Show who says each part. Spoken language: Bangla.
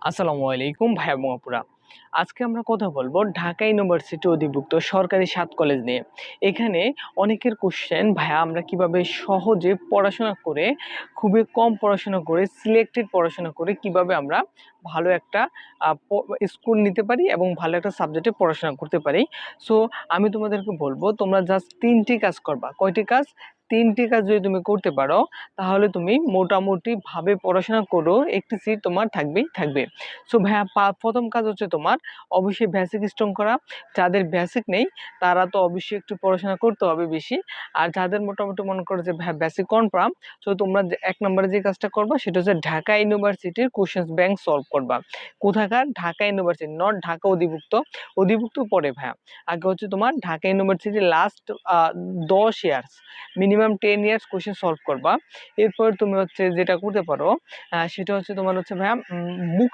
Speaker 1: আসসালামু আলাইকুম ভাইয়া এবং আপুরা। আজকে আমরা কথা বলবো ঢাকা ইউনিভার্সিটি অধিভুক্ত সরকারি ৭ কলেজ নিয়ে। এখানে অনেকের কোশ্চেন, ভাইয়া আমরা কিভাবে সহজে পড়াশোনা করে, খুবই কম পড়াশোনা করে, সিলেক্টেড পড়াশোনা করে কিভাবে আমরা ভালো একটা আ প স্কোর নিতে পারি এবং ভালো একটা সাবজেক্টে পড়াশোনা করতে পারি। সো আমি তোমাদেরকে বলবো তোমরা জাস্ট ৩ টি কাজ করবা। কয়টি কাজ? ৩ টি কাজ যদি তুমি করতে পারো তাহলে তুমি মোটামুটি ভাবে পড়াশোনা করো, একটি সিট তোমার থাকবেই থাকবে। সো ভাইয়া প্রথম কাজ হচ্ছে তোমার অবশ্যই বেসিক স্ট্রং করা। যাদের বেসিক নেই তারা তো অবশ্যই একটু পড়াশোনা করতে হবে বেশি। আর যাদের মোটামুটি মনে করো যে ভাইয়া বেসিক কনফার্ম, সো তোমরা ১ নম্বরে যে কাজটা করবা সেটা হচ্ছে ঢাকা ইউনিভার্সিটির কোশ্চেনস ব্যাংক সলভ করবা। কোথাকার? ঢাকা ইউনিভার্সিটি, নট ঢাকা অধিভুক্ত। অধিভুক্ত পরে ভাইয়া। আগে হচ্ছে তোমার ঢাকা ইউনিভার্সিটির last ১০ years, minimum 10 years question solve করবা। এরপর তুমি হচ্ছে যেটা করতে পারো সেটা হচ্ছে তোমার হচ্ছে ভাইয়া বুক